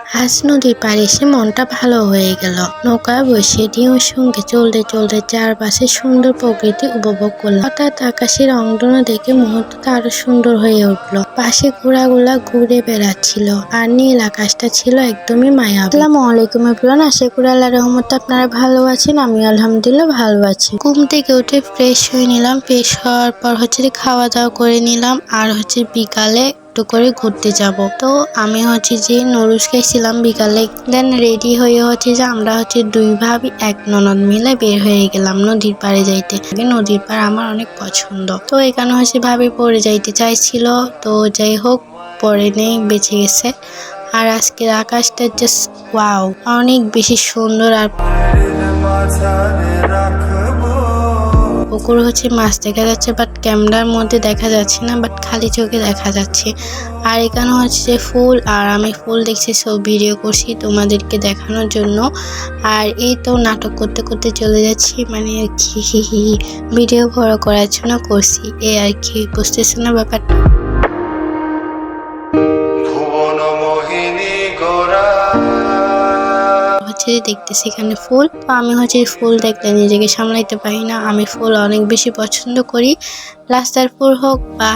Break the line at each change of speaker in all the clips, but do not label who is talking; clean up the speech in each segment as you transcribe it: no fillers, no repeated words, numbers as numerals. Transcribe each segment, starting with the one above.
আজ নদীর পাড়ে এসে মনটা ভালো হয়ে গেল। নৌকায় বসে ঢেউয়ের সঙ্গে চলতে চলতে চারপাশে সুন্দর প্রকৃতি উপভোগ করলাম। হঠাৎ আকাশের রংধনু দেখে মুহূর্তটা আরো সুন্দর হয়ে উঠলো। পাশে ঘোড়াগুলা ঘুরে বেড়াচ্ছিল আর নীল আকাশটা ছিল একদমই মায়াবী। আসসালামু আলাইকুম এভরিওয়ান, আশা করি আল্লাহর রহমতে আপনারা ভালো আছেন। আমি আলহামদুলিল্লাহ ভালো আছি। ঘুম থেকে উঠে ফ্রেশ হয়ে নিলাম। ফ্রেশ হওয়ার পর খাওয়া দাওয়া করে নিলাম। আর বিকালে করে ঘুরতে যাব। তো আমি যে নুডলস খাইছিলাম বিকালে। দেন রেডি হয়ে যে আমরা দুই ভাবি এক ননদ মিলে বের হয়ে গেলাম নদীর পাড়ে যাইতে। নদীর পাড় আমার অনেক পছন্দ। তো এখানে ভাবি পরে যাইতে চাইছিল, তো যাই হোক পরে নেই, বেঁচে গেছে। আর আজকের আকাশটা জাস্ট ওয়াও, অনেক বেশি সুন্দর। আর পুকুর মাছ দেখা যাচ্ছে, বাট ক্যামেরার মধ্যে দেখা যাচ্ছে না, বাট খালি চোখে দেখা যাচ্ছে। আর এখানে ফুল, আর আমি ফুল দেখছি, সব ভিডিও করছি তোমাদেরকে দেখানোর জন্য। আর এই তো নাটক করতে করতে চলে যাচ্ছি, মানে আর কি ভিডিও বড় করার জন্য করছি, এই আর কি, বুঝতেছো না ব্যাপারটা। দেখতেছি এখানে ফুল। তো আমি ফুল দেখলে নিজেকে সামলাইতে পারি না। আমি ফুল অনেক বেশি পছন্দ করি। রাস্তার ফুল হোক বা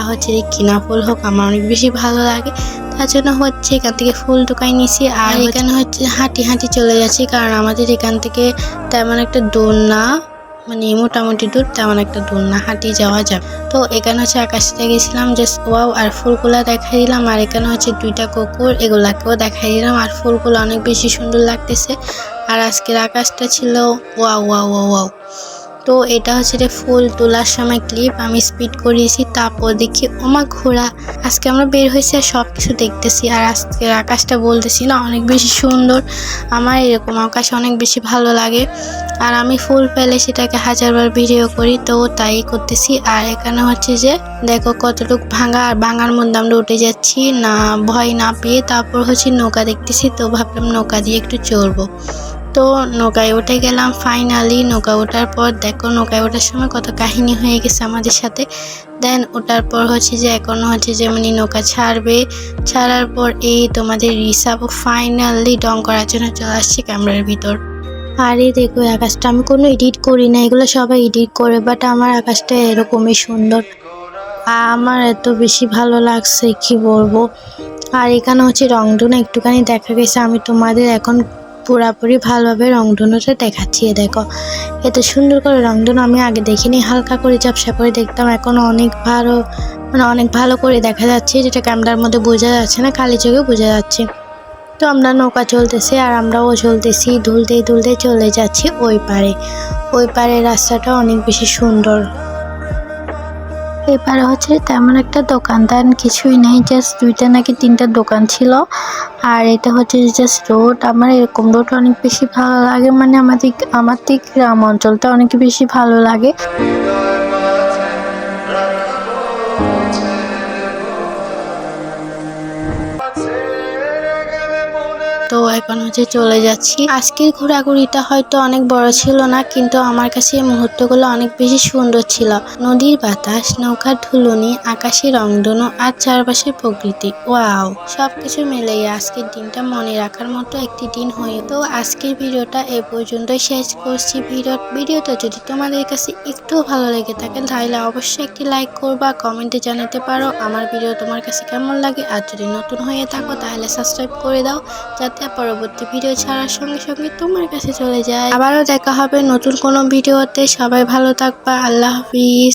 কিনা ফুল হোক, আমার অনেক বেশি ভালো লাগে। তার জন্য এখান থেকে ফুল ঢুকাই নিছি। আর এখানে হাঁটি হাঁটি চলে যাচ্ছি, কারণ আমাদের এখান থেকে তেমন একটা দূর না, মানে মোটামুটি দূর, তেমন একটা দূর না, হাঁটি যাওয়া যাবে। তো এখানে আকাশটা গেছিলাম, জাস্ট ওয়াও। আর ফুলগুলা দেখাই দিলাম। আর এখানে দুইটা কুকুর, এগুলাকেও দেখাই দিলাম। আর ফুলগুলো অনেক বেশি সুন্দর লাগতেছে। আর আজকের আকাশটা ছিল ওয়াও ওয়াও ওয়াও। তো এটা ফুল তোলার সময় ক্লিপ আমি স্পিড করিয়েছি। তারপর দেখি ওমা ঘোড়া। আজকে আমরা বের হয়েছি আর সব কিছু দেখতেছি। আর আজকের আকাশটা বলতেছি না, অনেক বেশি সুন্দর। আমার এরকম আকাশ অনেক বেশি ভালো লাগে। আর আমি ফুল পেলে সেটাকে হাজারবার ভিডিও করি, তো তাই করতেছি। আর এখানে যে দেখো কতটুকু ভাঙা, আর ভাঙার মধ্যে আমরা উঠে যাচ্ছি না, ভয় না পেয়ে। তারপর নৌকা দেখতেছি, তো ভাবলাম নৌকা দিয়ে একটু চড়বো। তো নৌকায় উঠে গেলাম ফাইনালি। নৌকা ওঠার পর দেখো, নৌকায় ওঠার সময় কত কাহিনী হয়ে গেছে আমাদের সাথে। দেন ওঠার পর যে এখনো যেমনি নৌকা ছাড়বে। ছাড়ার পর এই তোমাদের রিসাবও ফাইনালি ডং করার জন্য চলে আসছে ক্যামেরার ভিতর। আর এই দেখো আকাশটা আমি কোনো এডিট করি না, এগুলো সবাই এডিট করে, বাট আমার আকাশটা এরকমই সুন্দর। আমার এত বেশি ভালো লাগছে কি বলবো। আর এখানে রংধনু একটুখানি দেখা গেছে, আমি তোমাদের এখন পুরাপুরি ভালোভাবে রংধনুটা দেখাচ্ছি। দেখো এত সুন্দর করে রংধনু আমি আগে দেখিনি, হালকা করে ঝাপসা করে দেখতাম, এখন অনেক ভালো, মানে অনেক ভালো করে দেখা যাচ্ছে, যেটা ক্যামেরার মধ্যে বোঝা যাচ্ছে না, খালি চোখে বোঝা যাচ্ছে। তো আমরা নৌকা চলতেছে আর আমরাও চলতেছি, দুলতে দুলতে চলে যাচ্ছি ওই পারে। ওই পারে রাস্তাটা অনেক বেশি সুন্দর। এবারে তেমন একটা দোকানদার কিছুই নেই, জাস্ট দুইটা নাকি তিনটা দোকান ছিল। আর এটা জাস্ট রোড। আমার এরকম রোড অনেক বেশি ভালো লাগে, মানে আমাদের গ্রাম অঞ্চলটা অনেক বেশি ভালো লাগে। তো এখন চলে যাচ্ছি। আজকের ঘোরাঘুরিটা হয়তো অনেক বড় ছিল না, কিন্তু আমার কাছে এই মুহূর্তগুলো অনেক বেশি সুন্দর ছিল। নদীর বাতাস, নৌকার ধুলুনি, আকাশের রংধনু আর চারপাশের প্রকৃতি, ওয়াও, সবকিছু মিলে আজকের দিনটা মনে রাখার মতো একটি দিন হয়ে। তো আজকের ভিডিওটা এ পর্যন্তই শেষ করছি। ভিডিওটা যদি তোমাদের কাছে একটু ভালো লেগে থাকে তাহলে অবশ্যই একটি লাইক করবা, কমেন্টে জানাতে পারো আমার ভিডিও তোমার কাছে কেমন লাগে। আর যদি নতুন হয়ে থাকো তাহলে সাবস্ক্রাইব করে দাও, যাতে পরবর্তী ভিডিও ছাড়ার সঙ্গে সঙ্গে তোমার কাছে চলে যায়। আবারও দেখা হবে নতুন কোনো ভিডিওতে। সবাই ভালো থাকবা। আল্লাহ হাফিজ।